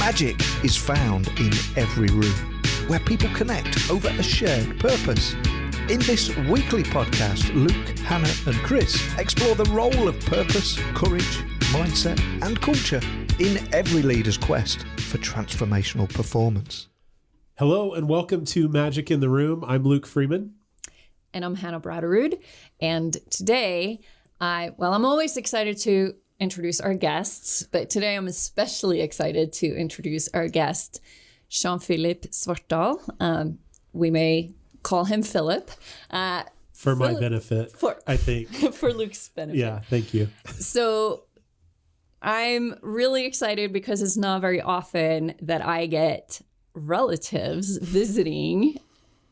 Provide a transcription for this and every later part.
Magic is found in every room, where people connect over a shared purpose. In this weekly podcast, Luke, Hannah and Chris explore the role of purpose, courage, mindset and culture in every leader's quest for transformational performance. Hello and welcome to Magic in the Room. I'm Luke Freeman. And I'm Hannah Braderud. And today, I'm always excited to introduce our guests, but today I'm especially excited to introduce our guest, Jean Philip Svartdahl. We may call him Philip. For my benefit, I think. For Luke's benefit. Yeah, thank you. So I'm really excited because it's not very often that I get relatives visiting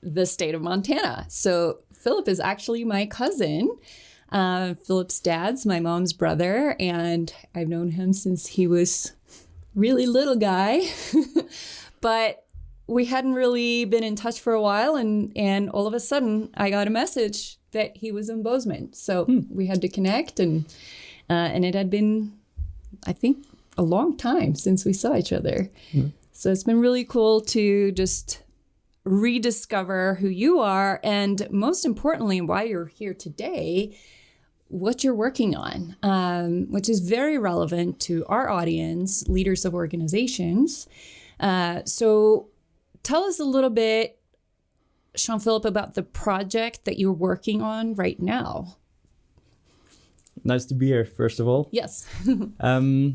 the state of Montana. So Philip is actually my cousin. Philip's dad's my mom's brother, and I've known him since he was really little guy. But we hadn't really been in touch for a while, and all of a sudden I got a message that he was in Bozeman. So we had to connect, and it had been, I think, a long time since we saw each other. So it's been really cool to just rediscover who you are, and most importantly, why you're here today, what you're working on, which is very relevant to our audience, leaders of organizations. So tell us a little bit, Jean Philip, about the project that you're working on right now. Nice to be here, first of all. Yes. The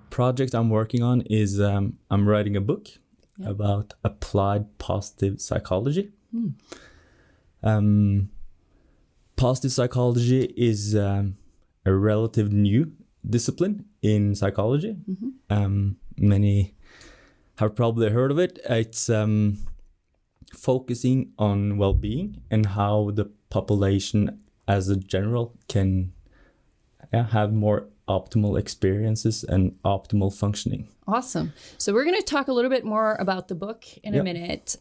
project I'm working on is I'm writing a book about applied positive psychology. Positive psychology is a relative new discipline in psychology. Many have probably heard of it. It's focusing on well-being and how the population as a general can have more optimal experiences and optimal functioning. Awesome. So we're going to talk a little bit more about the book in a minute.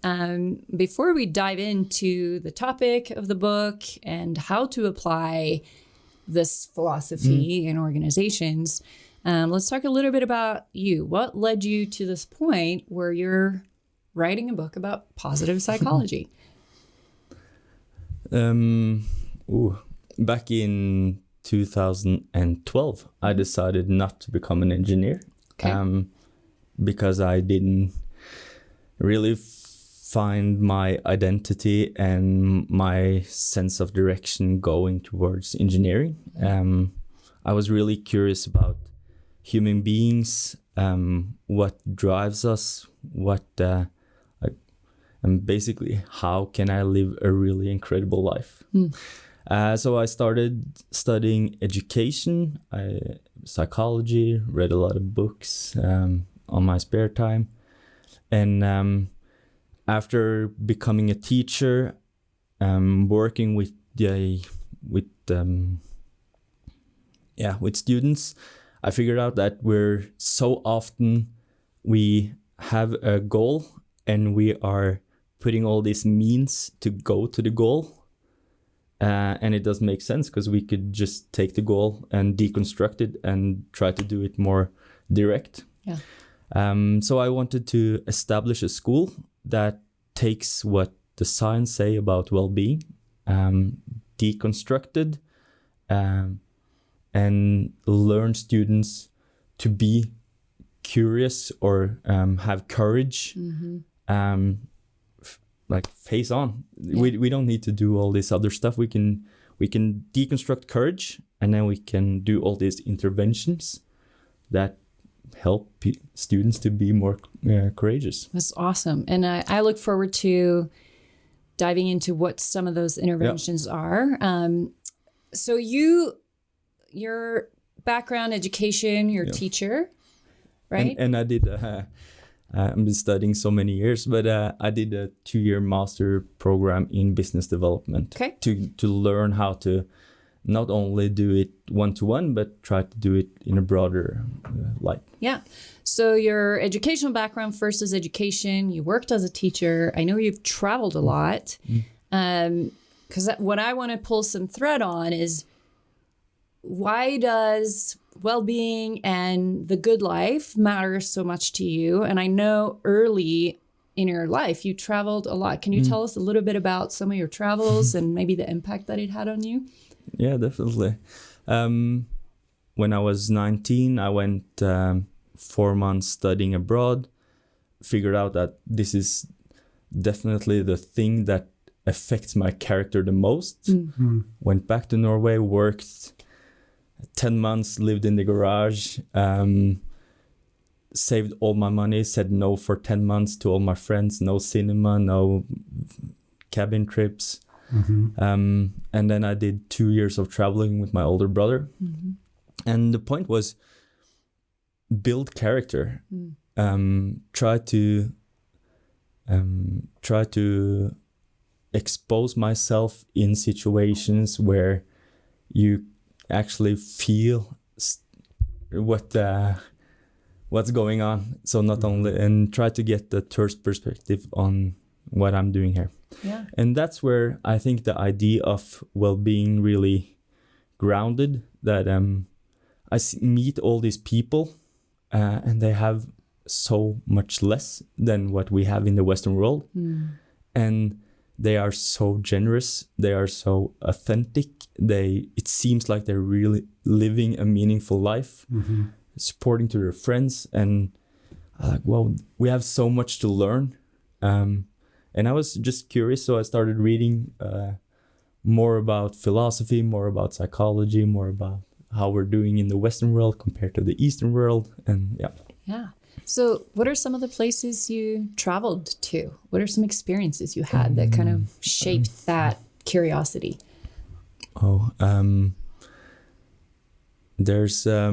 Before we dive into the topic of the book and how to apply this philosophy in organizations, let's talk a little bit about you. What led you to this point where you're writing a book about positive psychology? Back in 2012, I decided not to become an engineer. Because I didn't really find my identity and my sense of direction going towards engineering. I was really curious about human beings, what drives us, and basically how can I live a really incredible life. So I started studying education, psychology, read a lot of books on my spare time. And after becoming a teacher, working with students, I figured out that we're so often we have a goal and we are putting all these means to go to the goal. And it doesn't make sense because we could just take the goal and deconstruct it and try to do it more direct. So I wanted to establish a school that takes what the science say about well-being, deconstructed, and learn students to be curious or have courage. Like face on. We don't need to do all this other stuff. We can deconstruct courage, and then we can do all these interventions that help students to be more courageous. That's awesome. And I look forward to diving into what some of those interventions are. So your background, education, you're a teacher, right? And I did I've been studying so many years, but I did a 2-year master program in business development to learn how to not only do it one-to-one, but try to do it in a broader light. Yeah. So your educational background first is education. You worked as a teacher. I know you've traveled a lot. Because what I want to pull some thread on is why does well-being and the good life matter so much to you? And I know early in your life, you traveled a lot. Can you tell us a little bit about some of your travels and maybe the impact that it had on you? Yeah, definitely. When I was 19, I went 4 months studying abroad, figured out that this is definitely the thing that affects my character the most. Went back to Norway, worked 10 months, lived in the garage, saved all my money, said no for 10 months to all my friends, no cinema, no cabin trips. And then I did 2 years of traveling with my older brother. And the point was build character, try to expose myself in situations where you actually feel what's going on. So not only, and try to get the third perspective on what I'm doing here. Yeah. And that's where I think the idea of well-being really grounded, that meet all these people and they have so much less than what we have in the Western world. And they are so generous, they are so authentic, it seems like they're really living a meaningful life, supporting to their friends, and well, we have so much to learn. And I was just curious, so I started reading more about philosophy, more about psychology, more about how we're doing in the Western world compared to the Eastern world. And Yeah. So what are some of the places you traveled to? What are some experiences you had that kind of shaped that curiosity? There's a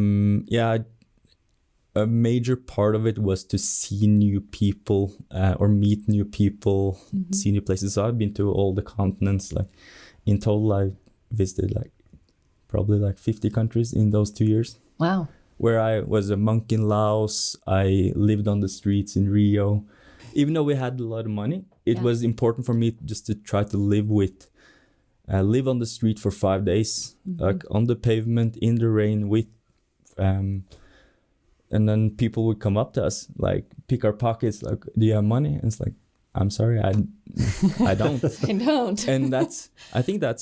major part of it was to see new people or meet new people, see new places. So I've been to all the continents. Like in total, I visited probably 50 countries in those 2 years. Wow. Where I was a monk in Laos, I lived on the streets in Rio. Even though we had a lot of money, it was important for me just to try to live on the street for 5 days, like on the pavement, in the rain, and then people would come up to us, like pick our pockets, like, do you have money? And it's like, I'm sorry, I don't. I don't. And I think that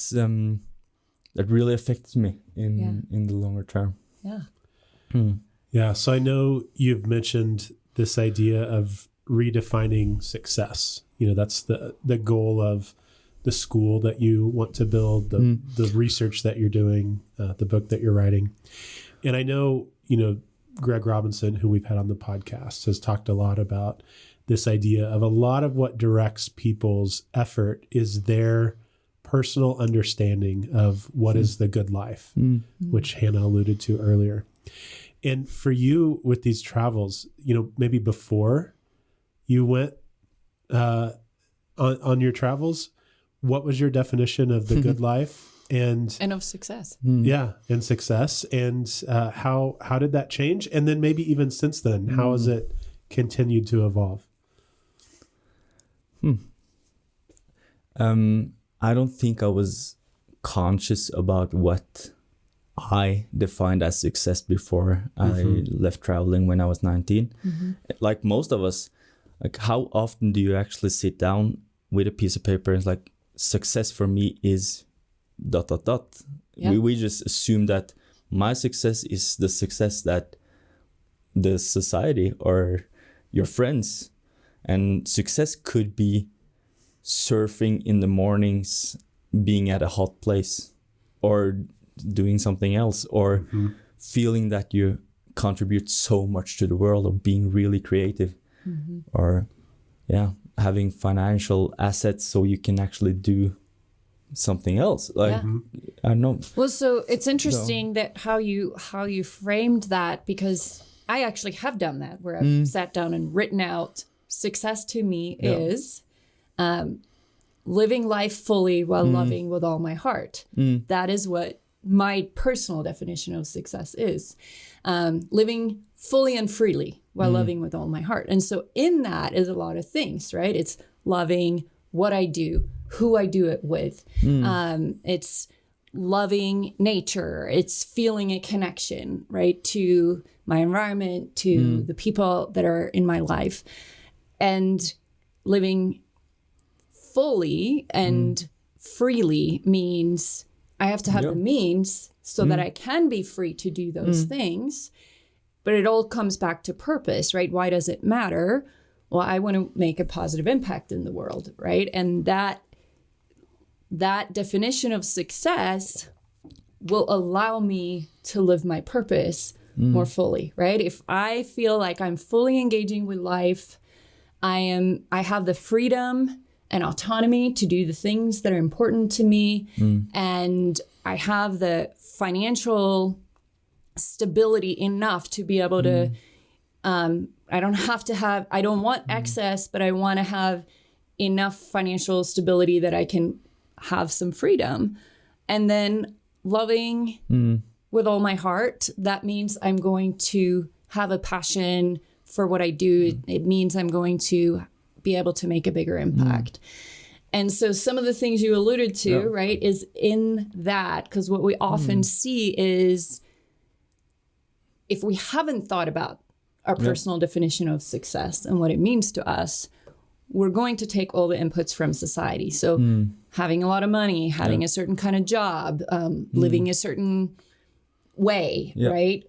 really affects me in the longer term. Yeah. Yeah. So I know you've mentioned this idea of redefining success. That's the goal of the school that you want to build, the research that you're doing, the book that you're writing. And I know, Greg Robinson, who we've had on the podcast, has talked a lot about this idea of a lot of what directs people's effort is their personal understanding of what is the good life, which Hannah alluded to earlier. And for you with these travels, maybe before you went on your travels, what was your definition of the good life and of success? Yeah, and success, and how did that change? And then maybe even since then, how has it continued to evolve? I don't think I was conscious about what I defined as success before I left traveling when I was 19. Like most of us, like how often do you actually sit down with a piece of paper and it's like, success for me is ... Yeah. We just assume that my success is the success that the society or your friends, and success could be surfing in the mornings, being at a hot place, or doing something else, or feeling that you contribute so much to the world, or being really creative, or having financial assets so you can actually do something else. I don't know. Well, so it's interesting that how you framed that, because I actually have done that, where I've sat down and written out success to me is living life fully while loving with all my heart. That is what my personal definition of success is. Living fully and freely while loving with all my heart. And so in that is a lot of things, right? It's loving what I do, who I do it with. It's loving nature. It's feeling a connection, right, to my environment, to the people that are in my life. And living fully and freely means I have to have the means so that I can be free to do those things. But it all comes back to purpose, right? Why does it matter? Well, I want to make a positive impact in the world, right? And that definition of success will allow me to live my purpose more fully, right? If I feel like I'm fully engaging with life, I have the freedom and autonomy to do the things that are important to me, and I have the financial stability enough to be able to, I don't want excess, but I want to have enough financial stability that I can have some freedom. And then loving with all my heart, that means I'm going to have a passion for what I do. It means I'm going to be able to make a bigger impact. And so some of the things you alluded to, right, is in that, because what we often see is if we haven't thought about our personal definition of success and what it means to us, we're going to take all the inputs from society. So having a lot of money, having a certain kind of job, living a certain way, right?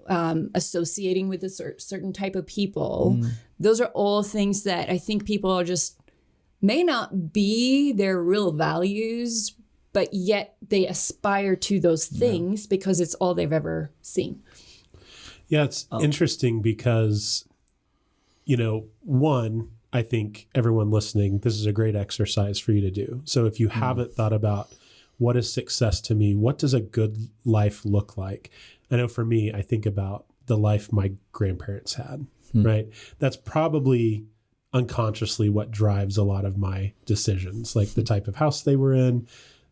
Associating with a certain type of people. Those are all things that I think people are just may not be their real values, but yet they aspire to those things because it's all they've ever seen. Yeah, it's interesting because, one, I think everyone listening, this is a great exercise for you to do. So if you haven't thought about what is success to me, what does a good life look like? I know for me, I think about the life my grandparents had, right? That's probably unconsciously what drives a lot of my decisions, like the type of house they were in,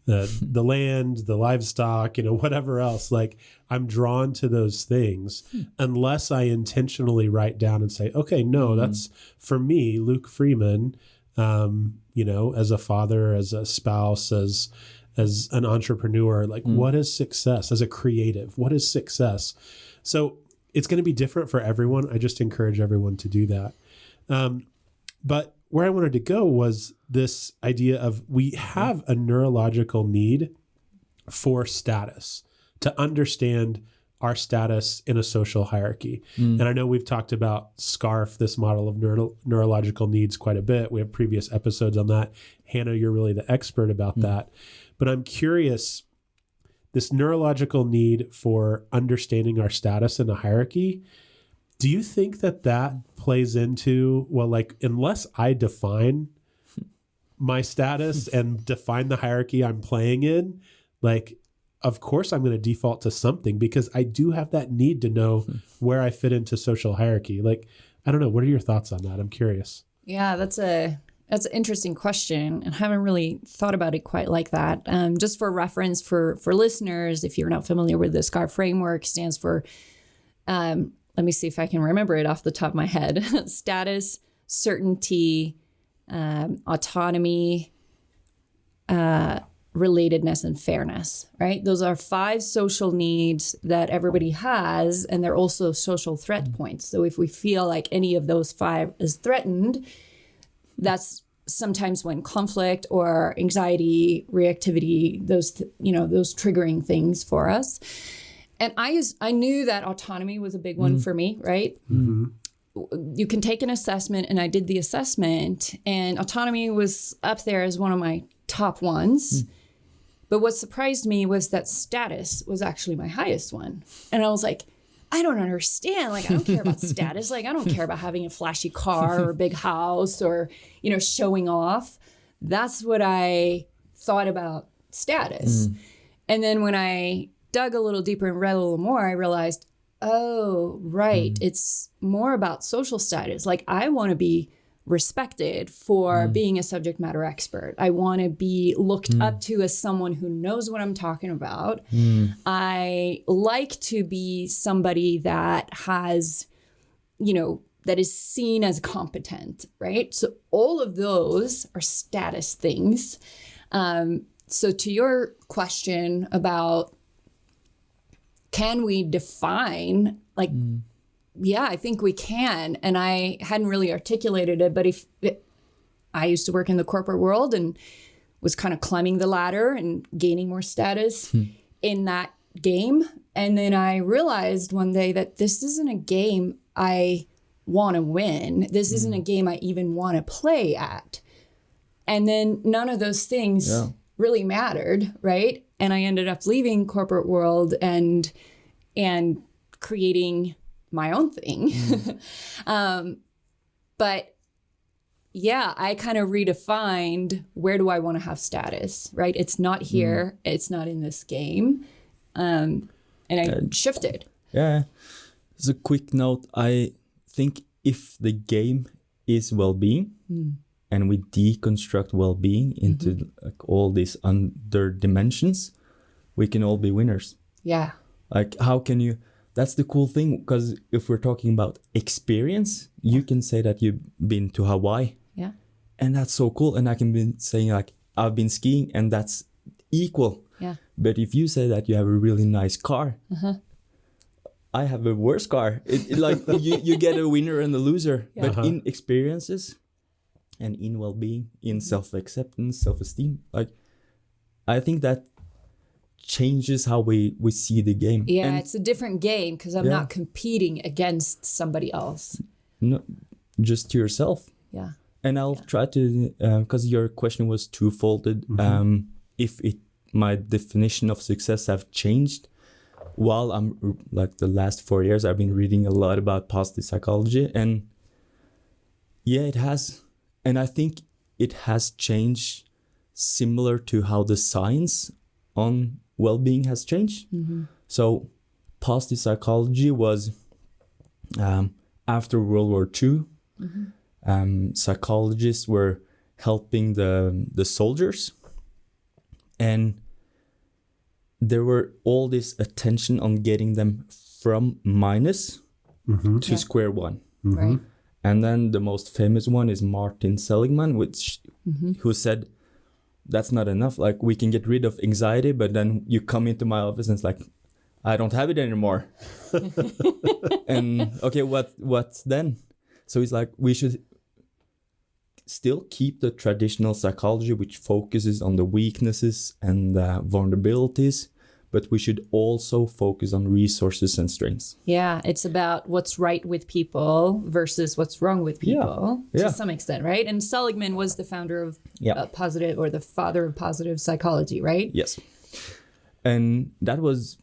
the land, the livestock, whatever else. Like I'm drawn to those things unless I intentionally write down and say, okay, no, that's for me, Luke Freeman, as a father, as a spouse, as an entrepreneur, like what is success? As a creative, what is success? So it's going to be different for everyone. I just encourage everyone to do that. But where I wanted to go was this idea of we have a neurological need for status, to understand our status in a social hierarchy. And I know we've talked about SCARF, this model of neurological needs, quite a bit. We have previous episodes on that. Hannah, you're really the expert about that. But I'm curious, this neurological need for understanding our status in a hierarchy, do you think that plays into, unless I define my status and define the hierarchy I'm playing in, of course I'm going to default to something because I do have that need to know where I fit into social hierarchy. I don't know. What are your thoughts on that? I'm curious. Yeah, that's an interesting question, and haven't really thought about it quite like that. Just for reference for listeners, if you're not familiar with the SCAR framework, stands for, let me see if I can remember it off the top of my head. Status, certainty, autonomy, relatedness, and fairness, right? Those are 5 social needs that everybody has, and they're also social threat points. So if we feel like any of those 5 is threatened, that's sometimes when conflict or anxiety, reactivity, those triggering things for us. And I knew that autonomy was a big one for me, right? You can take an assessment, and I did the assessment, and autonomy was up there as one of my top ones. But what surprised me was that status was actually my highest one. And I was like, I don't understand. I don't care about status. I don't care about having a flashy car or a big house or, showing off. That's what I thought about status. And then when I dug a little deeper and read a little more, I realized, oh, right. It's more about social status. I want to be respected for being a subject matter expert. I want to be looked up to as someone who knows what I'm talking about. I like to be somebody that has, that is seen as competent, right? So all of those are status things. So to your question about can we define, like, yeah, I think we can. And I hadn't really articulated it, but I used to work in the corporate world and was kind of climbing the ladder and gaining more status in that game. And then I realized one day that this isn't a game I want to win. This isn't a game I even want to play at. And then none of those things really mattered, right? And I ended up leaving corporate world and creating my own thing. But yeah, I kind of redefined, where do I want to have status, right? It's not here. It's not in this game. And I shifted. Yeah. As a quick note, I think if the game is well-being and we deconstruct well-being into like all these under dimensions, we can all be winners. Yeah. Like, how can you... That's the cool thing, because if we're talking about experience, you can say that you've been to Hawaii. Yeah. And that's so cool. And I can be saying like, I've been skiing, and that's equal. Yeah. But if you say that you have a really nice car, I have a worse car. Like you get a winner and a loser. Yeah. But in experiences and in well-being, in self-acceptance, self-esteem, like I think that changes how we see the game. Yeah, and it's a different game because I'm not competing against somebody else. no, just to yourself. Yeah. And I'll try to, because your question was twofolded. If my definition of success have changed while I'm like the last 4 years, I've been reading a lot about positive psychology, and yeah, it has. And I think it has changed similar to how the science on well-being has changed. So positive psychology was after World War II, psychologists were helping the soldiers, and there were all this attention on getting them from minus to square one. Right. And then the most famous one is Martin Seligman, who said, that's not enough. Like, we can get rid of anxiety, but then you come into my office and it's like, I don't have it anymore. And okay, what's then? So it's like, we should still keep the traditional psychology, which focuses on the weaknesses and vulnerabilities, but we should also focus on resources and strengths. Yeah, it's about what's right with people versus what's wrong with people to some extent, right? And Seligman was the founder of positive, or the father of positive psychology, right? Yes. And that was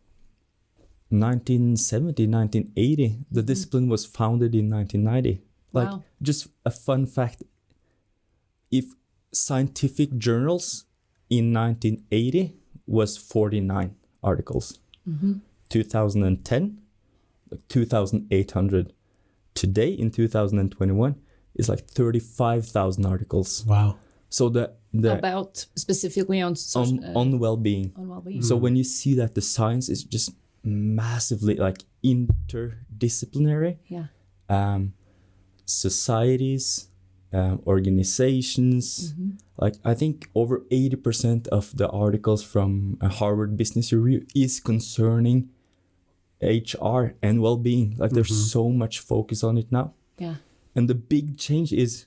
1970, 1980. The discipline was founded in 1990. Like, just a fun fact, if scientific journals in 1980 was 49 articles. 2010, like 2,800. Today, in 2021, is like 35,000 articles. Wow. So the about specifically on on well-being. on well-being. So when you see that the science is just massively like interdisciplinary, societies, organizations, like I think over 80% of the articles from a Harvard Business Review is concerning HR and well-being. Like there's so much focus on it now. Yeah. And the big change is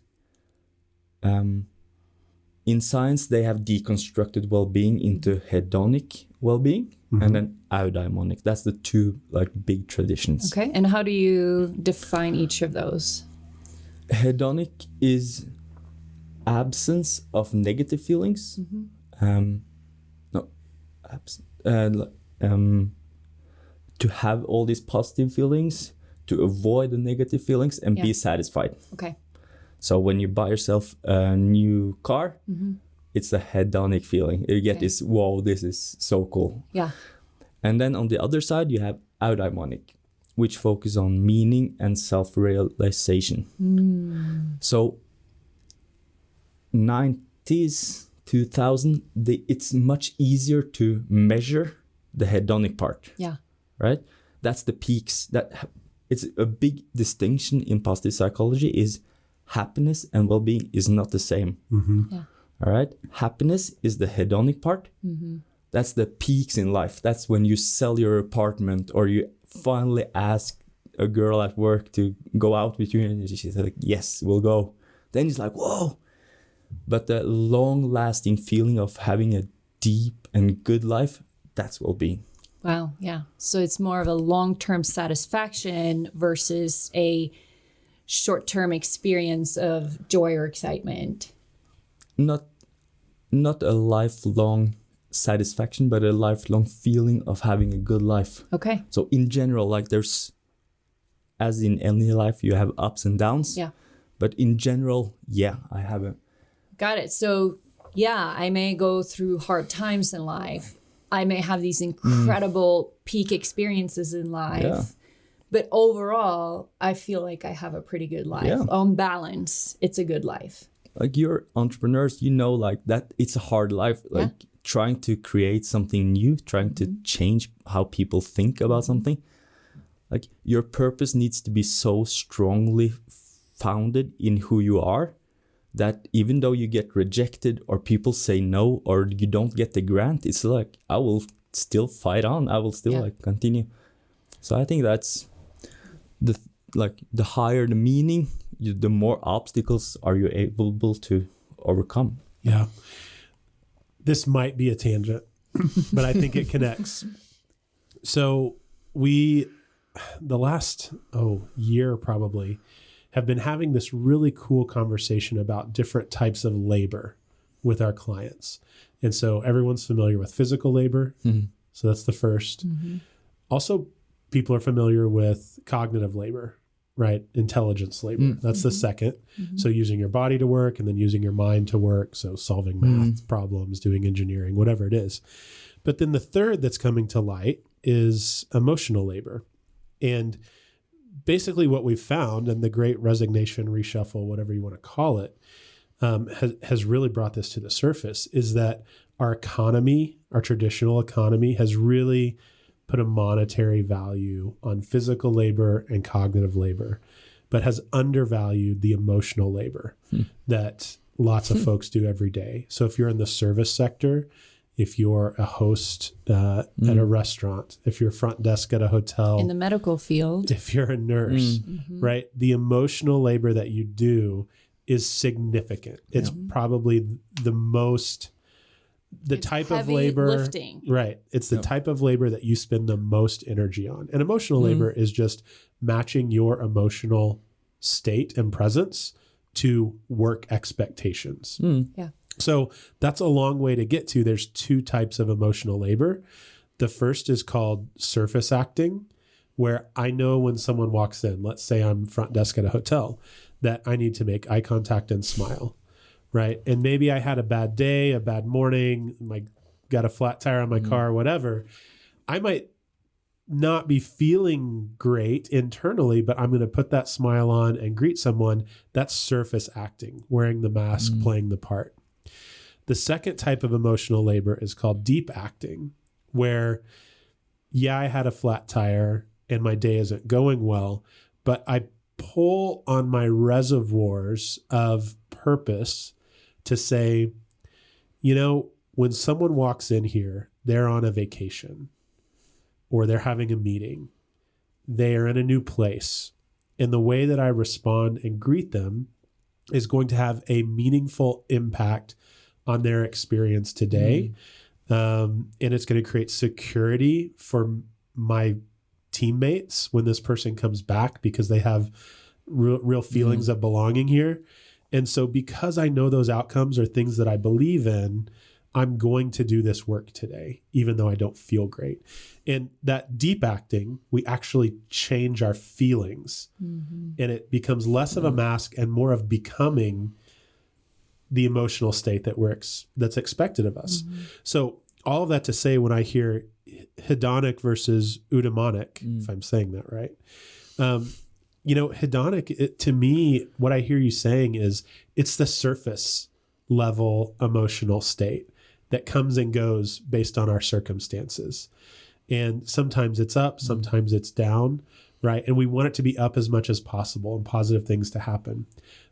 in science, they have deconstructed well-being into hedonic well-being and then eudaimonic. That's the two like big traditions. Okay. And how do you define each of those? Hedonic is absence of negative feelings. To have all these positive feelings, to avoid the negative feelings and be satisfied. Okay. So when you buy yourself a new car, it's a hedonic feeling. You get this, whoa, this is so cool. Yeah. And then on the other side, you have eudaimonic, which focus on meaning and self-realization. So 90s, 2000, it's much easier to measure the hedonic part. Yeah. Right? That's the peaks. It's a big distinction in positive psychology is happiness and well-being is not the same. Yeah. All right. Happiness is the hedonic part. That's the peaks in life. That's when you sell your apartment or you finally ask a girl at work to go out with you and she's like, yes, we'll go. Then it's like, whoa. But the long-lasting feeling of having a deep and good life, that's well-being. Wow. Yeah. So it's more of a long-term satisfaction versus a short-term experience of joy or excitement. Not a lifelong satisfaction, but a lifelong feeling of having a good life. Okay. So in general, like there's, as in any life, you have ups and downs. Yeah. But in general, yeah, I have a... Got it. So yeah, I may go through hard times in life. I may have these incredible peak experiences in life. Yeah. But overall, I feel like I have a pretty good life. Yeah. On balance, it's a good life. Like you're entrepreneurs, you know, like that it's a hard life. Like trying to create something new, trying to change how people think about something. Like your purpose needs to be so strongly founded in who you are that even though you get rejected or people say no or you don't get the grant, it's like, I will still fight on. I will still like continue. So I think that's the higher the meaning, the more obstacles are you able to overcome. Yeah. This might be a tangent, but I think it connects. So the last year probably have been having this really cool conversation about different types of labor with our clients. And so everyone's familiar with physical labor. So that's the first. Also, people are familiar with cognitive labor, right? Intelligence labor. That's the second. So using your body to work and then using your mind to work. So solving math problems, doing engineering, whatever it is. But then the third that's coming to light is emotional labor. And basically what we've found, and the great resignation, reshuffle, whatever you want to call it, has really brought this to the surface, is that our economy, our traditional economy, has really put a monetary value on physical labor and cognitive labor, but has undervalued the emotional labor that lots of folks do every day. So if you're in the service sector, if you're a host at a restaurant, if you're front desk at a hotel, In the medical field. if you're a nurse, right? The emotional labor that you do is significant. It's probably the type of heavy labor, lifting. right? It's the type of labor that you spend the most energy on. And emotional labor is just matching your emotional state and presence to work expectations. Yeah. So that's a long way to get to. There's two types of emotional labor. The first is called surface acting, where I know when someone walks in, let's say I'm front desk at a hotel, that I need to make eye contact and smile, right? And maybe I had a bad day, a bad morning, got a flat tire on my car, whatever. I might not be feeling great internally, but I'm going to put that smile on and greet someone. That's surface acting, wearing the mask, playing the part. The second type of emotional labor is called deep acting, where, I had a flat tire and my day isn't going well, but I pull on my reservoirs of purpose to say, when someone walks in here, they're on a vacation or they're having a meeting, they are in a new place. And the way that I respond and greet them is going to have a meaningful impact on their experience today. And it's going to create security for my teammates when this person comes back because they have real feelings of belonging here. And so because I know those outcomes are things that I believe in, I'm going to do this work today, even though I don't feel great. And that deep acting, we actually change our feelings and it becomes less of a mask and more of becoming the emotional state that's expected of us. So all of that to say, when I hear hedonic versus eudaimonic, if I'm saying that right, hedonic, to me, what I hear you saying is it's the surface level emotional state that comes and goes based on our circumstances. And sometimes it's up, sometimes it's down, right? And we want it to be up as much as possible and positive things to happen.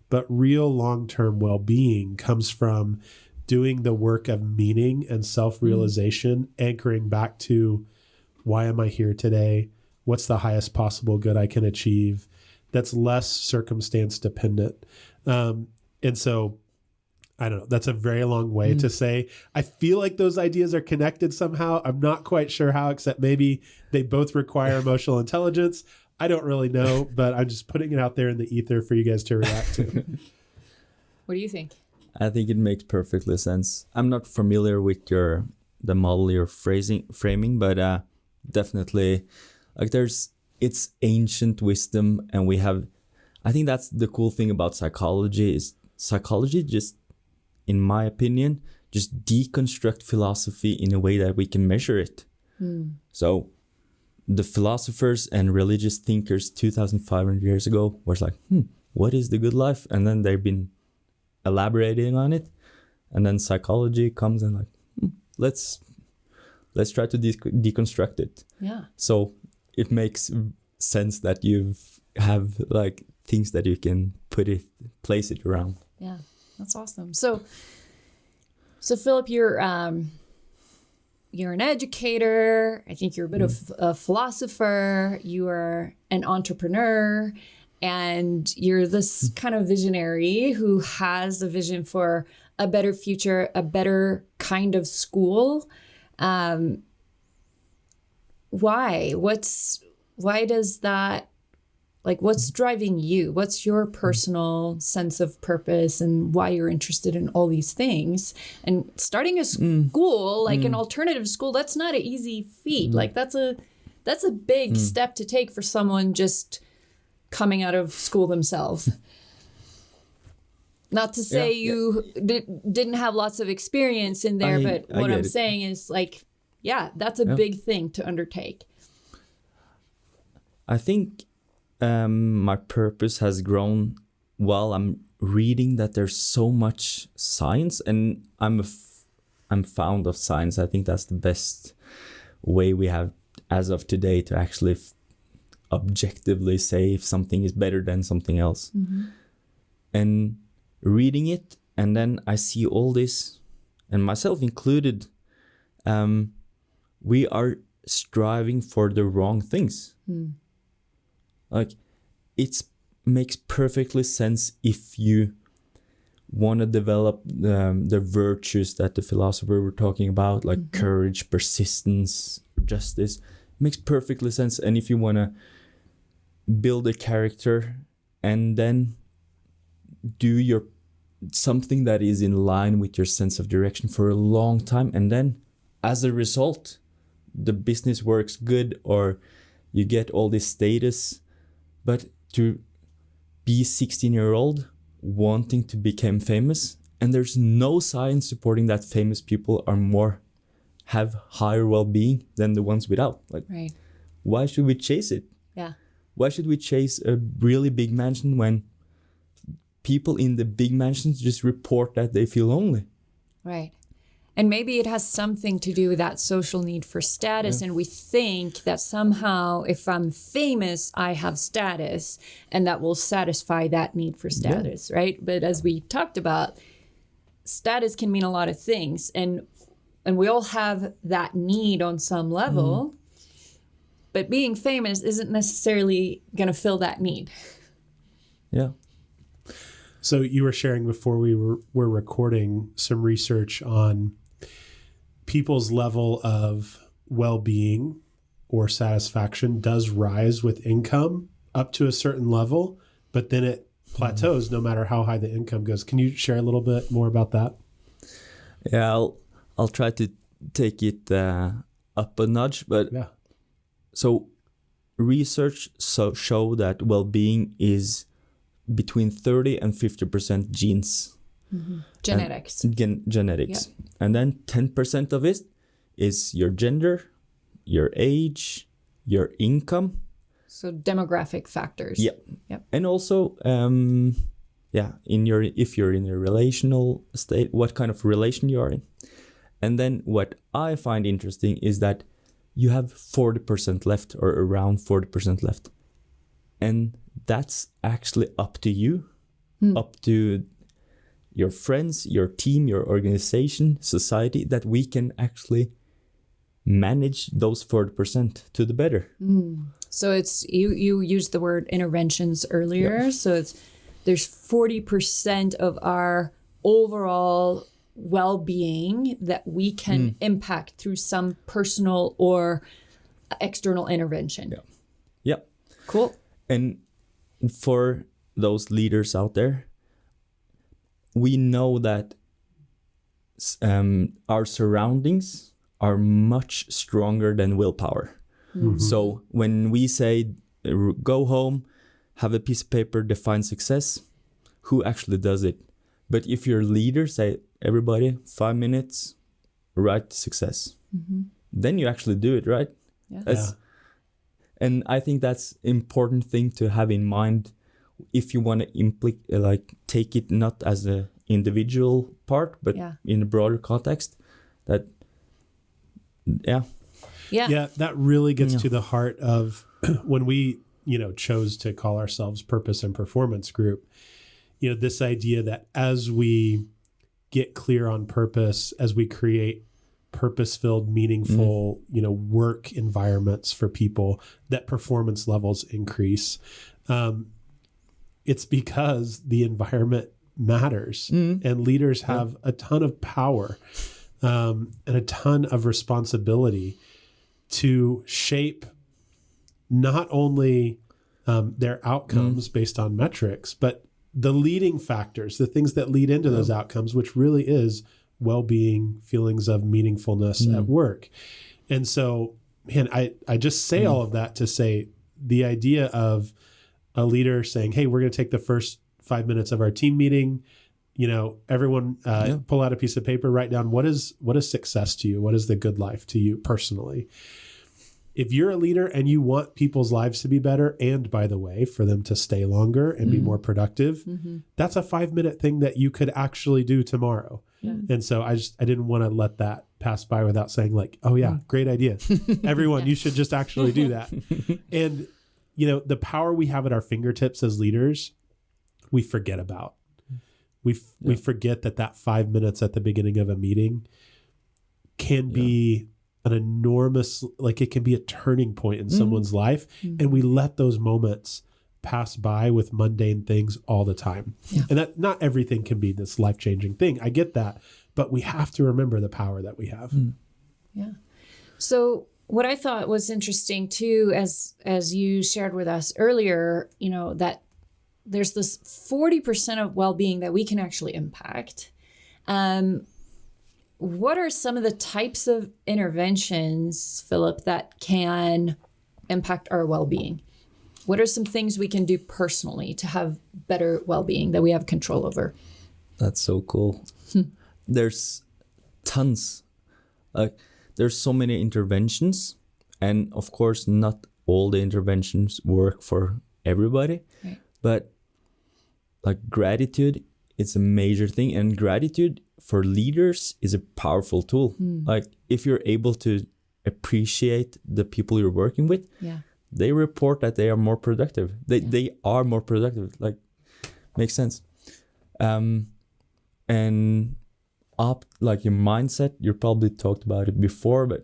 But real long-term well-being comes from doing the work of meaning and self-realization, anchoring back to why am I here today? What's the highest possible good I can achieve? That's less circumstance dependent. And so, I don't know, that's a very long way to say, I feel like those ideas are connected somehow. I'm not quite sure how, except maybe they both require emotional intelligence. I don't really know, but I'm just putting it out there in the ether for you guys to react to. What do you think? I think it makes perfectly sense. I'm not familiar with the model you're framing, but definitely, like it's ancient wisdom, and I think that's the cool thing about psychology is psychology just, in my opinion, just deconstruct philosophy in a way that we can measure it. So the philosophers and religious thinkers 2,500 years ago was like, what is the good life? And then they've been elaborating on it. And then psychology comes and like, let's try to deconstruct it. Yeah. So it makes sense that you have like things that you can place it around. Yeah, that's awesome. So Philip, you're an educator. I think you're a bit of a philosopher. You are an entrepreneur, and you're this kind of visionary who has a vision for a better future, a better kind of school. Why? Why does that? Like, what's driving you? What's your personal sense of purpose and why you're interested in all these things? And starting a school, like an alternative school, that's not an easy feat. Like that's a big step to take for someone just coming out of school themselves. Not to say you didn't have lots of experience in there, but what I'm saying is like, that's a big thing to undertake. I think my purpose has grown while I'm reading that there's so much science, and I'm fond of science. I think that's the best way we have as of today to actually objectively say if something is better than something else. And reading it, and then I see all this, and myself included, we are striving for the wrong things. Like, it makes perfectly sense if you want to develop the virtues that the philosopher were talking about, like courage, persistence, justice. It makes perfectly sense. And if you want to build a character and then do something that is in line with your sense of direction for a long time, and then as a result, the business works good or you get all this status. But to be 16-year-old wanting to become famous, and there's no science supporting that famous people have higher well-being than the ones without. Like, why should we chase it? Yeah. Why should we chase a really big mansion when people in the big mansions just report that they feel lonely? Right. And maybe it has something to do with that social need for status. And we think that somehow if I'm famous, I have status, and that will satisfy that need for status, right? But as we talked about, status can mean a lot of things. And we all have that need on some level. But being famous isn't necessarily going to fill that need. Yeah. So you were sharing before we were recording some research on people's level of well-being or satisfaction does rise with income up to a certain level, but then it plateaus no matter how high the income goes. Can you share a little bit more about that? Yeah, I'll try to take it up a notch, but so research show that well-being is between 30 and 50% genes. Genetics. Genetics. And then 10% of it is your gender, your age, your income. So demographic factors. Yep. And also, if you're in a relational state, what kind of relation you are in. And then what I find interesting is that you have 40% left, or around 40% left. And that's actually up to you, up to your friends, your team, your organization, society, that we can actually manage those 40% to the better. So it's you used the word interventions earlier. Yep. So there's 40% of our overall well-being that we can impact through some personal or external intervention. Yeah. Cool. And for those leaders out there, we know that our surroundings are much stronger than willpower. So when we say go home, have a piece of paper, define success, who actually does it? But if your leader say, everybody, 5 minutes, write success, then you actually do it, right? Yeah. And I think that's important thing to have in mind if you want to take it not as an individual part, but in a broader context. Yeah, that really gets to the heart of when we, chose to call ourselves Purpose and Performance Group, this idea that as we get clear on purpose, as we create purpose-filled, meaningful, work environments for people, that performance levels increase. It's because the environment matters and leaders have a ton of power and a ton of responsibility to shape not only their outcomes based on metrics, but the leading factors, the things that lead into those outcomes, which really is well-being, feelings of meaningfulness at work. And so, man, I just say all of that to say the idea of a leader saying, hey, we're going to take the first 5 minutes of our team meeting, everyone pull out a piece of paper, write down what is success to you? What is the good life to you personally? If you're a leader and you want people's lives to be better, and by the way, for them to stay longer and be more productive, that's a 5-minute thing that you could actually do tomorrow. Yeah. And so I didn't want to let that pass by without saying oh yeah, great idea. Everyone, you should just actually do that. And, the power we have at our fingertips as leaders, we forget about. We forget that 5 minutes at the beginning of a meeting can be an enormous, it can be a turning point in someone's life. And we let those moments pass by with mundane things all the time. Yeah. And that not everything can be this life-changing thing. I get that, but we have to remember the power that we have. Yeah. So what I thought was interesting too, as you shared with us earlier, that there's this 40% of well-being that we can actually impact. What are some of the types of interventions, Philip, that can impact our well-being? What are some things we can do personally to have better well-being that we have control over? That's so cool. There's tons. There's so many interventions. And of course, not all the interventions work for everybody. Right. But gratitude is a major thing. And gratitude for leaders is a powerful tool. If you're able to appreciate the people you're working with, they report that they are more productive. They are more productive. Makes sense. And your mindset, you probably talked about it before, but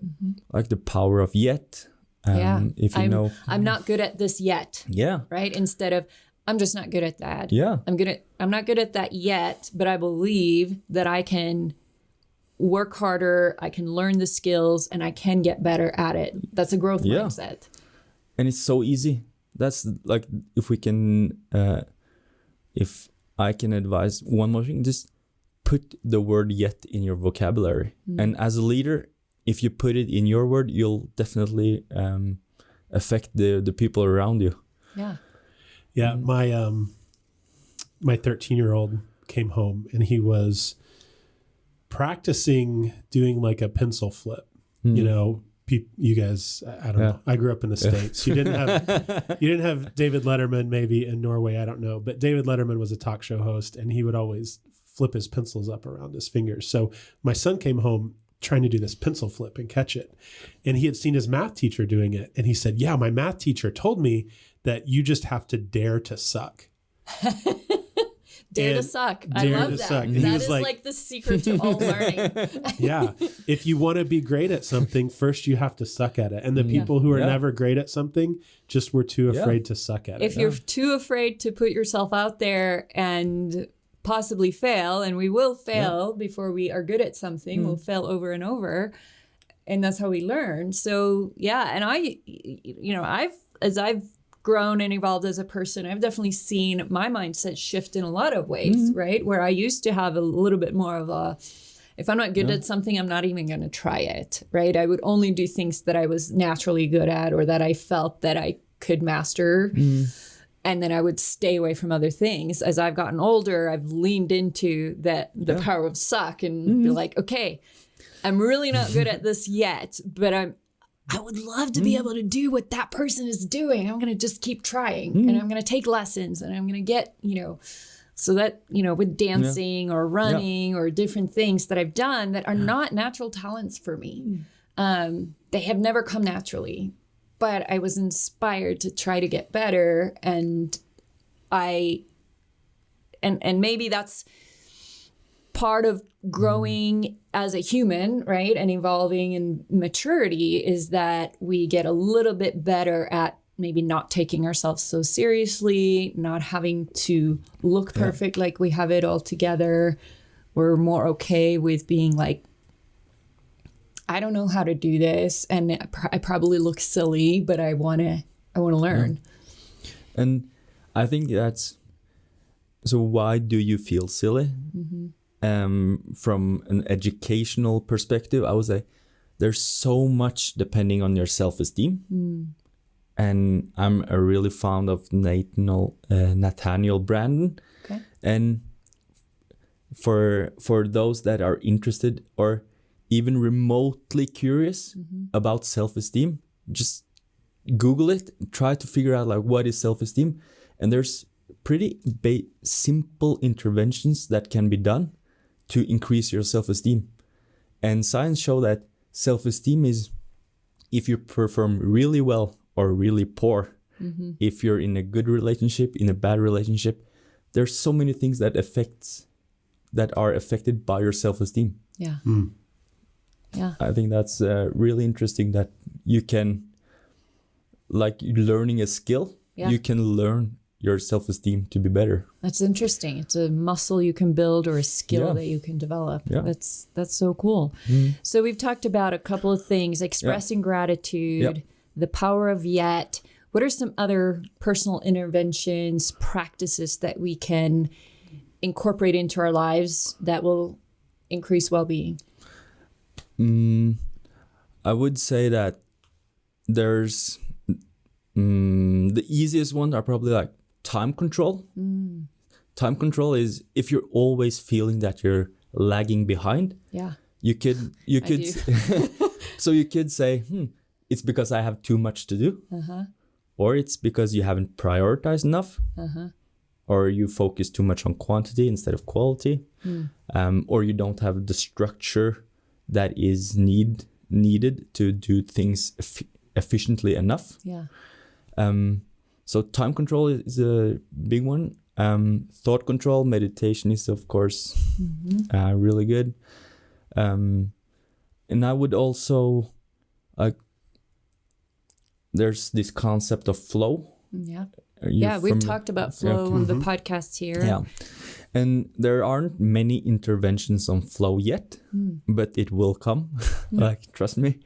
the power of yet. If you know, I'm not good at this yet. Yeah. Right. Instead of I'm just not good at that. Yeah. I'm not good at that yet, but I believe that I can work harder, I can learn the skills, and I can get better at it. That's a growth mindset. And it's so easy. That's if we can, if I can advise one more thing, just put the word yet in your vocabulary. And as a leader, if you put it in your word, you'll definitely affect the people around you. Yeah. Yeah, my 13-year-old came home and he was practicing doing a pencil flip. You guys, I don't know. I grew up in the States. You didn't have David Letterman maybe in Norway. I don't know, but David Letterman was a talk show host and he would always flip his pencils up around his fingers. So my son came home trying to do this pencil flip and catch it. And he had seen his math teacher doing it. And he said, yeah, my math teacher told me that you just have to dare to suck. Dare to And suck. I dare love to that. suck. And he That was is like- like the secret to all learning. Yeah. If you want to be great at something, first you have to suck at it. And the people who are Yeah. never great at something just were too afraid to suck at If it. you're too afraid to put yourself out there and possibly fail, and we will fail before we are good at something, we'll fail over and over. And that's how we learn. So, yeah. And as I've grown and evolved as a person, I've definitely seen my mindset shift in a lot of ways, right? Where I used to have a little bit more of a, if I'm not good at something, I'm not even going to try it, right? I would only do things that I was naturally good at or that I felt that I could master. And then I would stay away from other things. As I've gotten older, I've leaned into the power of suck and be like, okay, I'm really not good at this yet, but I would love to be able to do what that person is doing. I'm going to just keep trying and I'm going to take lessons and I'm going to get, so that, with dancing or running or different things that I've done that are not natural talents for me. They have never come naturally, but I was inspired to try to get better. And maybe that's part of growing as a human, right? And evolving in maturity is that we get a little bit better at maybe not taking ourselves so seriously, not having to look perfect like we have it all together. We're more okay with being like, I don't know how to do this, and I probably look silly, but I want to learn. And I think that's, so why do you feel silly? From an educational perspective, I would say there's so much depending on your self-esteem. And I'm really fond of Nathaniel Branden. Okay. And for those that are interested or even remotely curious about self-esteem, just Google it, try to figure out like what is self-esteem. And there's pretty simple interventions that can be done to increase your self-esteem. And science show that self-esteem is if you perform really well or really poor, if you're in a good relationship, in a bad relationship, there's so many things that are affected by your self-esteem. Yeah. Yeah. I think that's really interesting that you can, like learning a skill, you can learn your self-esteem to be better. That's interesting. It's a muscle you can build or a skill that you can develop. Yeah. That's so cool. So we've talked about a couple of things, expressing gratitude, the power of yet. What are some other personal interventions, practices that we can incorporate into our lives that will increase well-being? I would say that there's the easiest ones are probably like time control. Time control is if you're always feeling that you're lagging behind. Yeah. You could so you could say, it's because I have too much to do. Or it's because you haven't prioritized enough. Or you focus too much on quantity instead of quality. Or you don't have the structure that is needed to do things efficiently enough. Yeah. So time control is a big one. Thought control, meditation is of course really good. And I would also there's this concept of flow. Yeah, we've talked about flow on the podcast here. Yeah. And there aren't many interventions on flow yet, but it will come. Like, trust me.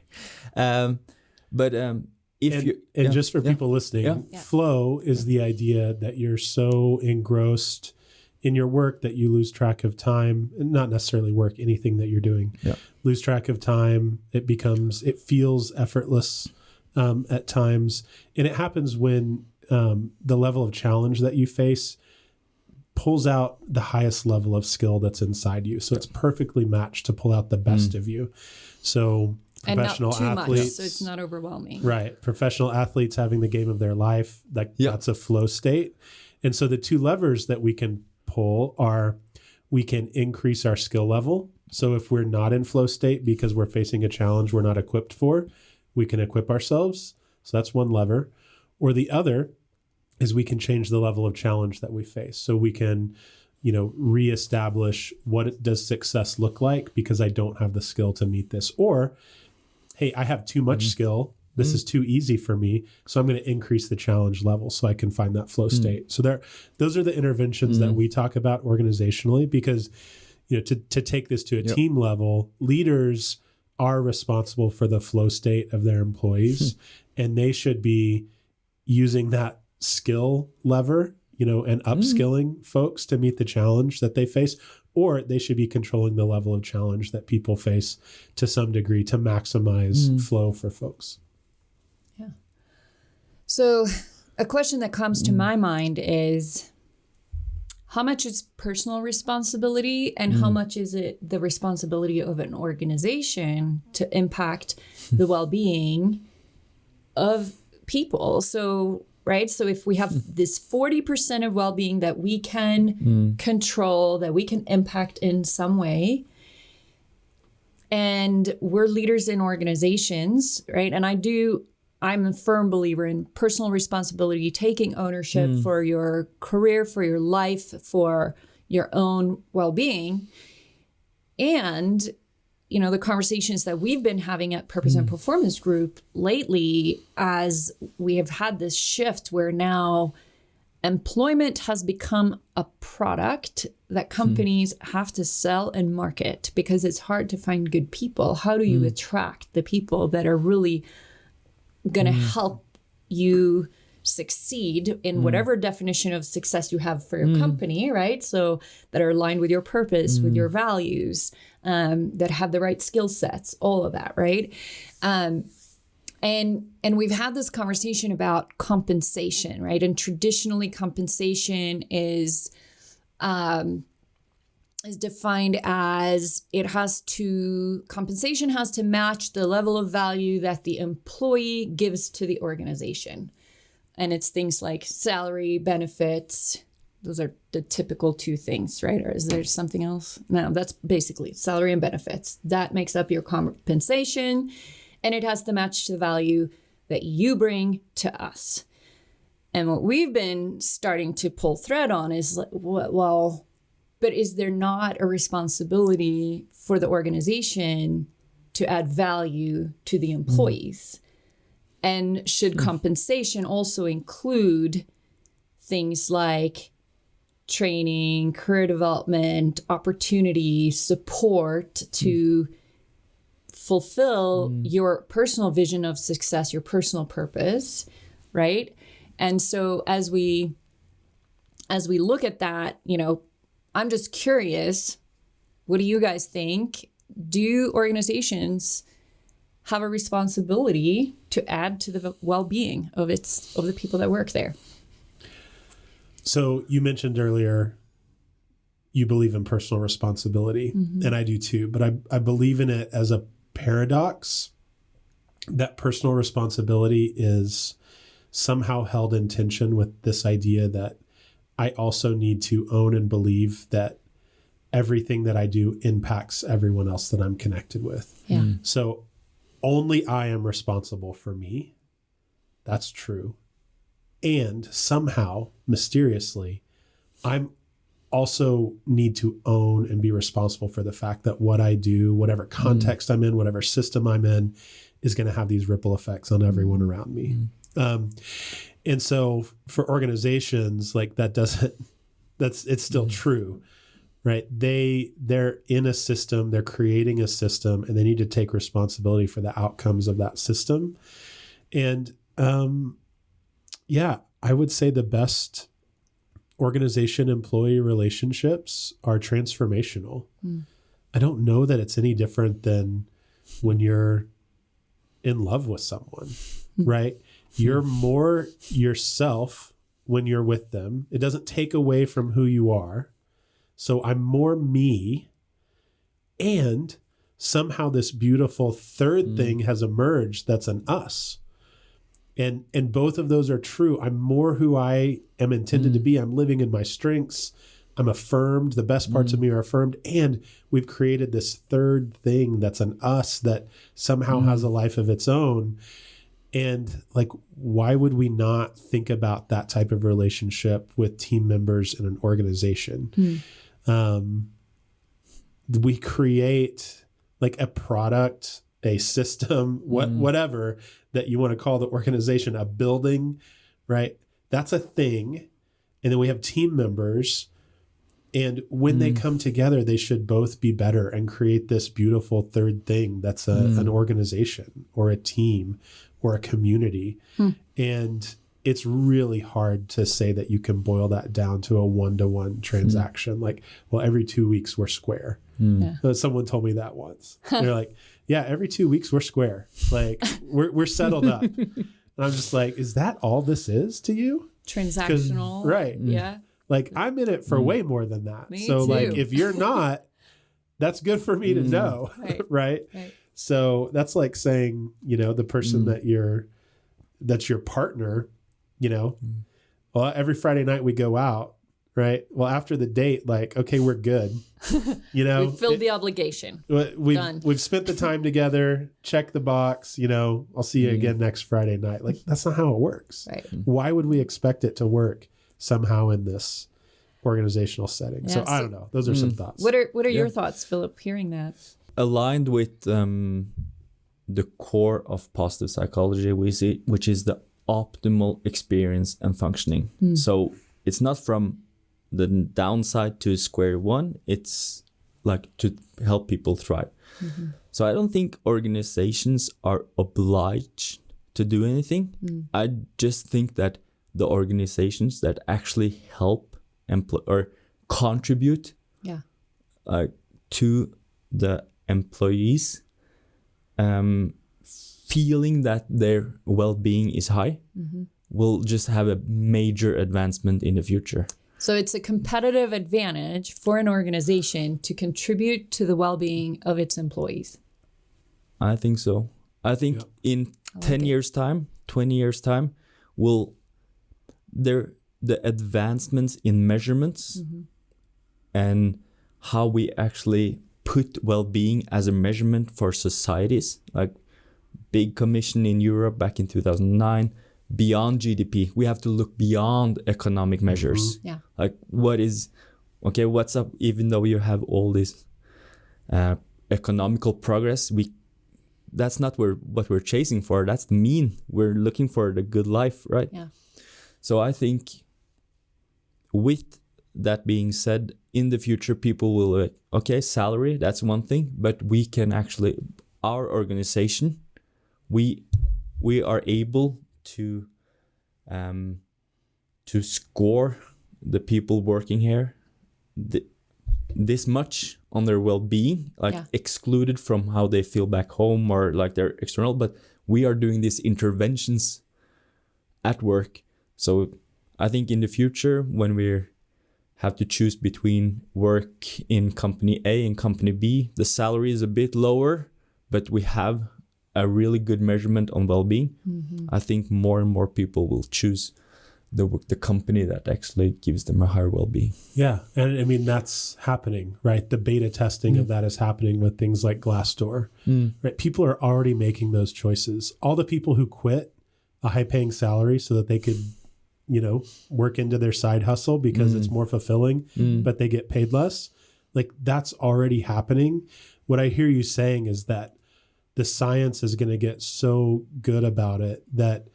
Just for people listening, flow is the idea that you're so engrossed in your work that you lose track of time, and not necessarily work, anything that you're doing. Lose track of time. It feels effortless at times. And it happens when the level of challenge that you face pulls out the highest level of skill that's inside you. So it's perfectly matched to pull out the best of you. So professional and not too athletes, much, so it's not overwhelming. Right. Professional athletes having the game of their life, that's a flow state. And so the two levers that we can pull are, we can increase our skill level. So if we're not in flow state because we're facing a challenge we're not equipped for, we can equip ourselves. So that's one lever. Or the other is we can change the level of challenge that we face. So we can reestablish what does success look like because I don't have the skill to meet this. Or, hey, I have too much skill. This is too easy for me. So I'm going to increase the challenge level so I can find that flow state. So those are the interventions that we talk about organizationally, because, to take this to a team level, leaders are responsible for the flow state of their employees, and they should be using that skill lever, and upskilling folks to meet the challenge that they face, or they should be controlling the level of challenge that people face to some degree to maximize flow for folks. Yeah. So a question that comes to my mind is, how much is personal responsibility and how much is it the responsibility of an organization to impact the well-being of people? So, right? So if we have this 40% of well-being that we can control, that we can impact in some way, and we're leaders in organizations, right? And I'm a firm believer in personal responsibility, taking ownership for your career, for your life, for your own well-being. And, the conversations that we've been having at Purpose and Performance Group lately, as we have had this shift where now employment has become a product that companies have to sell and market because it's hard to find good people. How do you attract the people that are really going to help you succeed in whatever definition of success you have for your company, right? So that are aligned with your purpose, with your values, that have the right skill sets, all of that, right? And we've had this conversation about compensation, right? And traditionally, compensation is defined as compensation has to match the level of value that the employee gives to the organization. And it's things like salary, benefits. Those are the typical two things, right? Or is there something else? No, that's basically salary and benefits. That makes up your compensation, and it has to match the value that you bring to us. And what we've been starting to pull thread on is, well, but is there not a responsibility for the organization to add value to the employees? And should compensation also include things like training, career development, opportunity, support to fulfill your personal vision of success, your personal purpose, right? And so as we look at that, I'm just curious, what do you guys think? Do organizations have a responsibility to add to the well-being of the people that work there? So you mentioned earlier you believe in personal responsibility, and I do too, but I believe in it as a paradox that personal responsibility is somehow held in tension with this idea that I also need to own and believe that everything that I do impacts everyone else that I'm connected with. Yeah. So only I am responsible for me. That's true. And somehow, mysteriously, I'm also need to own and be responsible for the fact that what I do, whatever context I'm in, whatever system I'm in, is going to have these ripple effects on everyone around me. And so for organizations, like it's still true, right? They're in a system, they're creating a system, and they need to take responsibility for the outcomes of that system. And I would say the best organization-employee relationships are transformational. I don't know that it's any different than when you're in love with someone, right? You're more yourself when you're with them. It doesn't take away from who you are. So I'm more me, and somehow this beautiful third thing has emerged that's an us. And both of those are true. I'm more who I am intended to be. I'm living in my strengths. I'm affirmed. The best parts of me are affirmed. And we've created this third thing that's an us that somehow has a life of its own. And like, why would we not think about that type of relationship with team members in an organization? We create like a product, a system, whatever that you want to call the organization, a building, right? That's a thing. And then we have team members. And when they come together, they should both be better and create this beautiful third thing that's an organization or a team or a community. And it's really hard to say that you can boil that down to a one-to-one transaction. Like, well, every 2 weeks we're square. Someone told me that once. They're like, yeah, every 2 weeks we're square. Like we're settled up. And I'm just like, is that all this is to you? Transactional. Right. Yeah. Like I'm in it for way more than that. Me so too. like if you're not, that's good for me to know. Right. So that's like saying, you know, the person that's your partner, you know, well, every Friday night we go out, right? Well, after the date, like, okay, we're good. You know, We filled the obligation. We've spent the time together, check the box, you know, I'll see you again next Friday night. Like that's not how it works. Right. Why would we expect it to work somehow in this organizational setting? Yeah, so I don't know. Those are some thoughts. What are your thoughts, Philip, hearing that? Aligned with the core of positive psychology, which is the optimal experience and functioning. So it's not from the downside to square one. It's like to help people thrive. So I don't think organizations are obliged to do anything. I just think that the organizations that actually help or contribute to the employees feeling that their well-being is high will just have a major advancement in the future. So it's a competitive advantage for an organization to contribute to the well-being of its employees. I think so. I think in 10 years' time, 20 years' time, the advancements in measurements and how we actually put well-being as a measurement for societies, like big commission in Europe back in 2009, beyond GDP. We have to look beyond economic measures. Like what's up, even though you have all this economical progress, that's not what we're chasing for. That's the mean. We're looking for the good life, right? So I think with that being said, in the future, people will, okay, salary, that's one thing, but we can actually, our organization, we are able to score the people working here this much on their well-being, excluded from how they feel back home or like their external, but we are doing these interventions at work. So I think in the future, when we have to choose between work in company A and company B, the salary is a bit lower, but we have a really good measurement on well-being. I think more and more people will choose the company that actually gives them a higher well-being. Yeah. And I mean, that's happening, right? The beta testing of that is happening with things like Glassdoor, right? People are already making those choices. All the people who quit a high-paying salary so that they could, you know, work into their side hustle because it's more fulfilling, but they get paid less. Like that's already happening. What I hear you saying is that the science is going to get so good about it that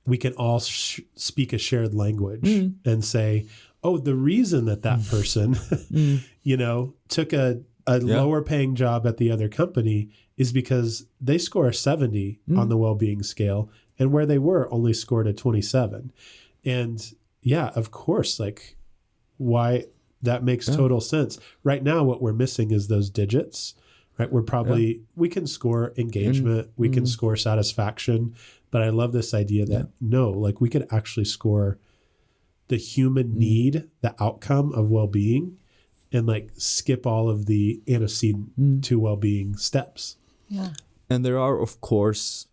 we can all speak a shared language and say, oh, the reason that person, you know, took a lower paying job at the other company is because they score a 70 on the well-being scale, and where they were only scored a 27. And yeah, of course, like why that makes total sense. Right now, what we're missing is those digits, right? We're probably, we can score engagement, we can score satisfaction, but I love this idea that no, like we could actually score the human need, the outcome of well-being, and like skip all of the antecedent to well-being steps. Yeah. And there are, of course,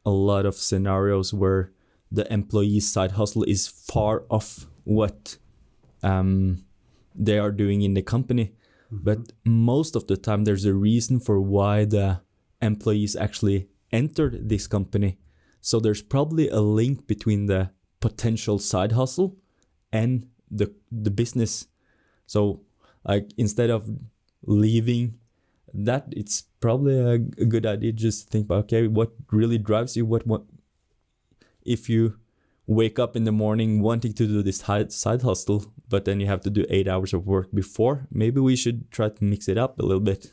a lot of scenarios where the employee's side hustle is far off what they are doing in the company. But most of the time, there's a reason for why the employees actually entered this company. So there's probably a link between the potential side hustle and the business. So like instead of leaving that, it's probably a good idea just to think about, okay, what really drives you? What if you wake up in the morning wanting to do this side hustle, but then you have to do 8 hours of work before, maybe we should try to mix it up a little bit.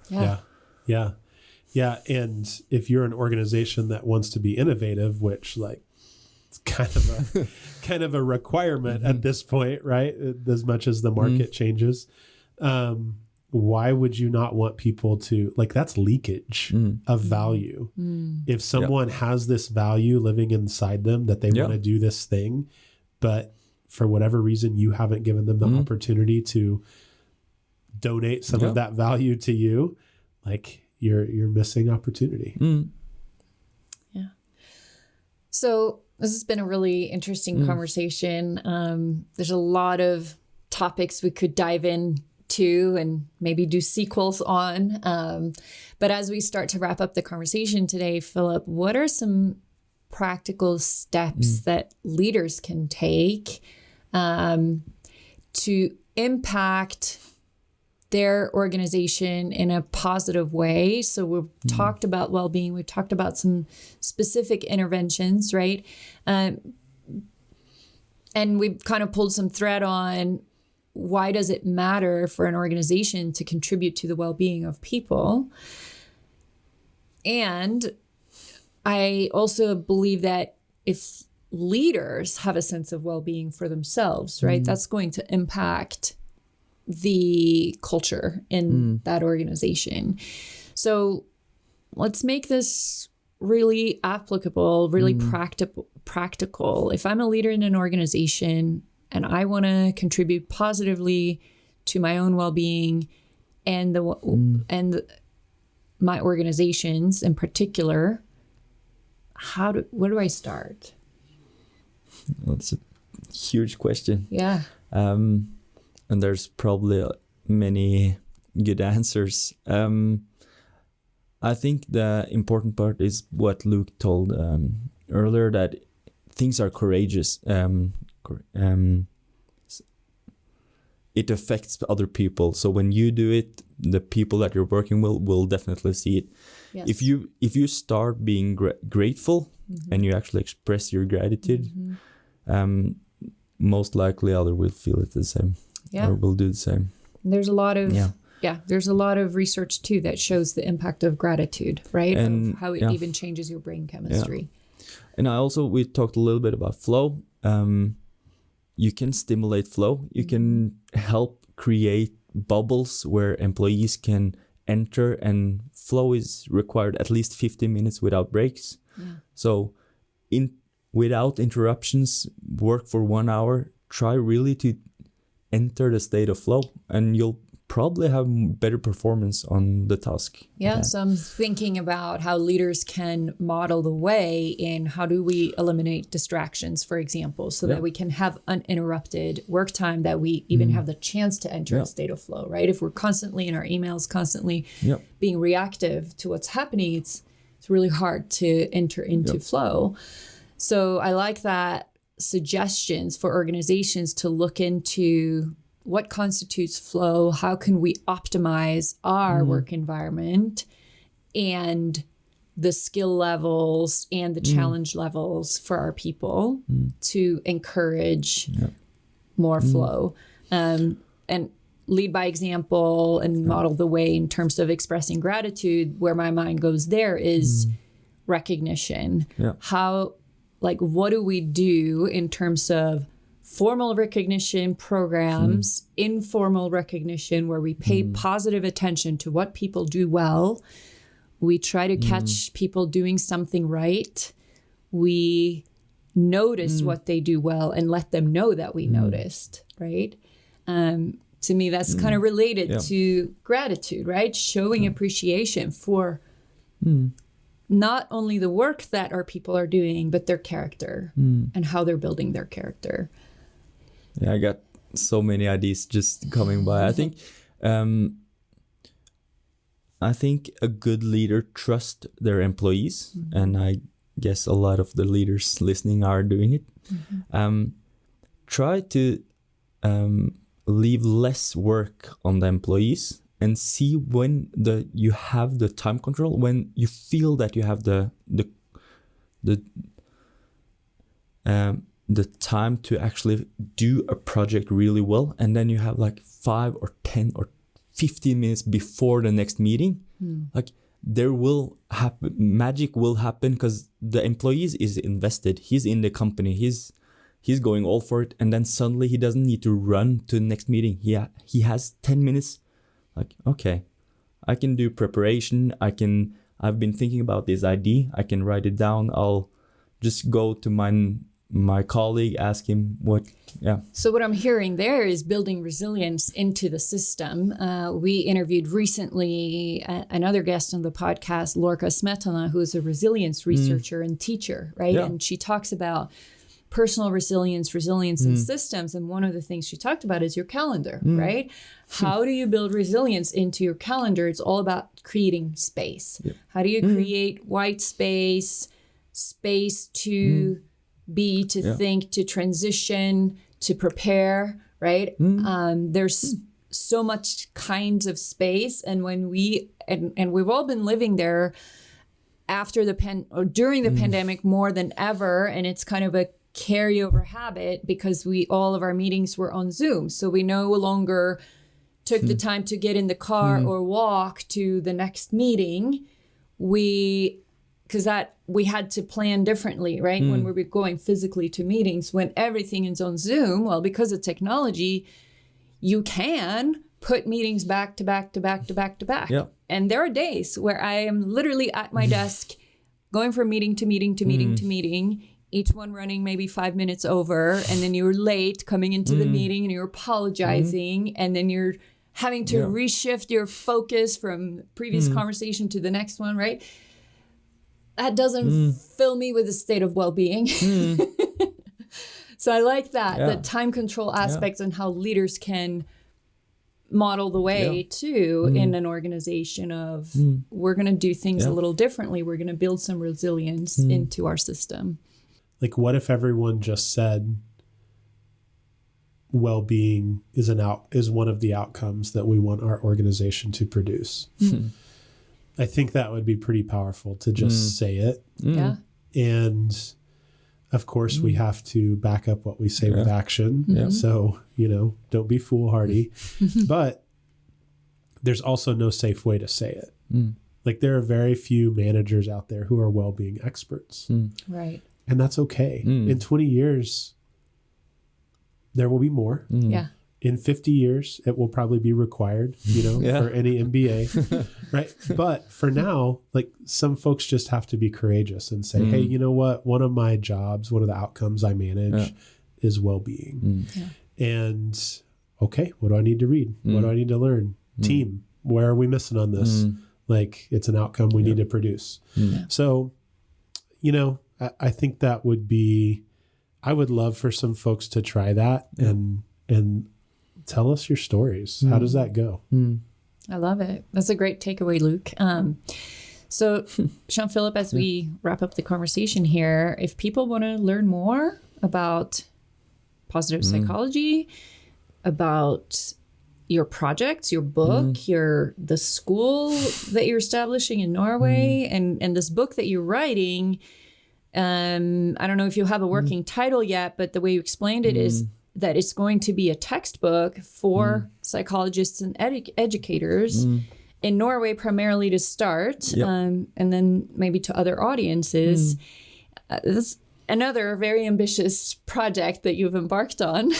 Yeah. And if you're an organization that wants to be innovative, which like it's kind of a requirement at this point, right? As much as the market changes, why would you not want people to, like, that's leakage of value. If someone has this value living inside them that they want to do this thing, but for whatever reason, you haven't given them the opportunity to donate some of that value to you, like you're missing opportunity. Yeah. So this has been a really interesting conversation. There's a lot of topics we could dive into and maybe do sequels on. But as we start to wrap up the conversation today, Philip, what are some practical steps that leaders can take to impact their organization in a positive way? So we've talked about well-being. We've talked about some specific interventions, right? And we've kind of pulled some thread on why does it matter for an organization to contribute to the well-being of people? And I also believe that if leaders have a sense of well-being for themselves, right, that's going to impact the culture in that organization. So let's make this really applicable, really practical. If I'm a leader in an organization and I want to contribute positively to my own well-being and my organizations in particular, where do I start? That's a huge question. Yeah. And there's probably many good answers. I think the important part is what Luke told earlier, that things are courageous. It affects other people. So when you do it, the people that you're working with will definitely see it. Yes. If you start being grateful and you actually express your gratitude, most likely others will feel it the same. Or will do the same. There's a lot of there's a lot of research too that shows the impact of gratitude, right? And of how it even changes your brain chemistry. And we talked a little bit about flow. You can stimulate flow. You can help create bubbles where employees can enter, and flow is required at least 15 minutes without breaks. So without interruptions, work for 1 hour, try really to enter the state of flow, and you'll probably have better performance on the task. So I'm thinking about how leaders can model the way in how do we eliminate distractions, for example, so that we can have uninterrupted work time, that we even have the chance to enter a state of flow, right? If we're constantly in our emails, constantly being reactive to what's happening, it's really hard to enter into flow. So I like that suggestions for organizations to look into what constitutes flow, how can we optimize our work environment and the skill levels and the challenge levels for our people to encourage more flow, and lead by example and model the way in terms of expressing gratitude. Where my mind goes there is recognition. What do we do in terms of formal recognition programs, informal recognition, where we pay positive attention to what people do well. We try to catch people doing something right. We notice what they do well and let them know that we noticed, right? To me, that's kind of related to gratitude, right? Showing appreciation for not only the work that our people are doing, but their character and how they're building their character. I got so many ideas just coming by. I think a good leader trusts their employees, and I guess a lot of the leaders listening are doing it. Try to leave less work on the employees and see when you have the time control, when you feel that you have the time to actually do a project really well, and then you have like 5 or 10 or 15 minutes before the next meeting, like there will happen, magic will happen, because the employees is invested. He's in the company. He's going all for it, and then suddenly he doesn't need to run to the next meeting. He has 10 minutes. Like, okay, I can do preparation. I've been thinking about this idea. I can write it down. I'll just go to my colleague, ask him what. So what I'm hearing there is building resilience into the system. We interviewed recently another guest on the podcast, Lorca Smetana, who's a resilience researcher and teacher, right? Yeah. And she talks about personal resilience in systems. And one of the things she talked about is your calendar, right? How do you build resilience into your calendar? It's all about creating space. Yep. How do you create white space to be, to think, to transition, to prepare, right? There's so much kinds of space. And when and we've all been living there after during the pandemic more than ever. And it's kind of a carryover habit because all of our meetings were on Zoom. So we no longer took the time to get in the car or walk to the next meeting. Because we had to plan differently, right? When we were going physically to meetings, when everything is on Zoom, well, because of technology, you can put meetings back to back to back to back to back. Yeah. And there are days where I am literally at my desk going from meeting to meeting to meeting to meeting, each one running maybe 5 minutes over, and then you're late coming into the meeting and you're apologizing, and then you're having to reshift your focus from previous conversation to the next one, right? That doesn't fill me with a state of well-being. So I like that, the time control aspects and how leaders can model the way too in an organization of we're going to do things a little differently. We're going to build some resilience into our system. Like, what if everyone just said well-being is one of the outcomes that we want our organization to produce? I think that would be pretty powerful to just say it. Yeah. And of course, we have to back up what we say with action. So, don't be foolhardy. But there's also no safe way to say it. Like, there are very few managers out there who are well-being experts. Right. And that's okay. In 20 years, there will be more. Yeah. In 50 years, it will probably be required, for any MBA, right? But for now, like, some folks just have to be courageous and say, hey, you know what? One of my jobs, one of the outcomes I manage is well-being. And okay, what do I need to read? What do I need to learn? Team, where are we missing on this? Like, it's an outcome we need to produce. So, I think that would be, I would love for some folks to try that and tell us your stories. How does that go? I love it. That's a great takeaway, Luke. So Jean Philip, as we wrap up the conversation here, if people want to learn more about positive psychology, about your projects, your book, the school that you're establishing in Norway, and this book that you're writing, I don't know if you have a working title yet, but the way you explained it is that it's going to be a textbook for psychologists and educators in Norway, primarily to start, and then maybe to other audiences. This is another very ambitious project that you've embarked on.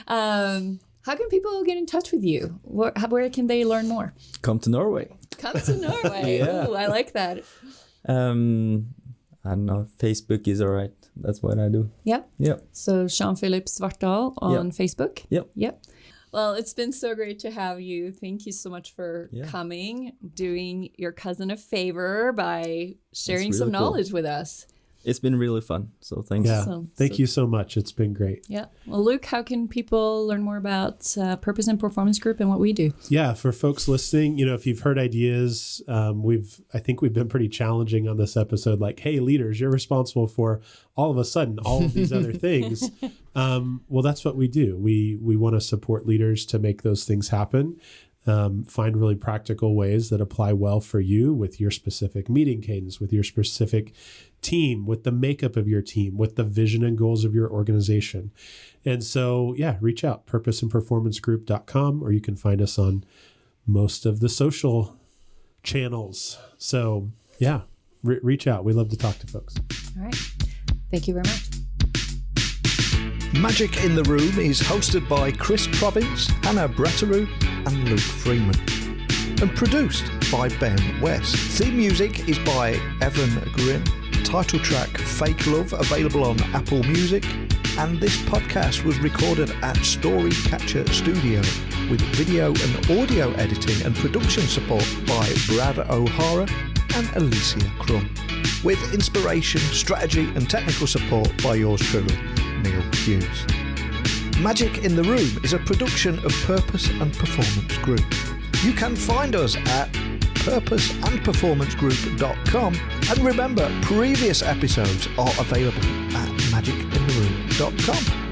How can people get in touch with you? Where can they learn more? Come to Norway. Come to Norway. Ooh, I like that. I don't know. Facebook is all right. That's what I do. Yep. Yep. So Jean Philip Svartdahl on Facebook. Yep. Yep. Well, it's been so great to have you. Thank you so much for coming, doing your cousin a favor by sharing really some cool. knowledge with us. it's been really fun. So thanks. Yeah. Awesome. Thank you so much. It's been great. Yeah. Well, Luke, how can people learn more about Purpose and Performance Group and what we do? Yeah, for folks listening, if you've heard ideas, I think we've been pretty challenging on this episode. Like, hey, leaders, you're responsible for all of a sudden all of these other things. Well, that's what we do. We want to support leaders to make those things happen. Find really practical ways that apply well for you with your specific meeting cadence, with your specific team, with the makeup of your team, with the vision and goals of your organization. And so, yeah, reach out, purposeandperformancegroup.com, or you can find us on most of the social channels. So, yeah, reach out. We love to talk to folks. All right. Thank you very much. Magic in the Room is hosted by Chris Province, Hannah Bratteroo, and Luke Freeman, and produced by Ben West. Theme music is by Evan Grimm. Title track Fake Love available on Apple Music, and this podcast was recorded at Storycatcher Studio with video and audio editing and production support by Brad O'Hara and Alicia Crum, with inspiration, strategy and technical support by yours truly, Neil Hughes. Magic in the Room is a production of Purpose and Performance Group. You can find us at purposeandperformancegroup.com, and remember, previous episodes are available at magicintheroom.com.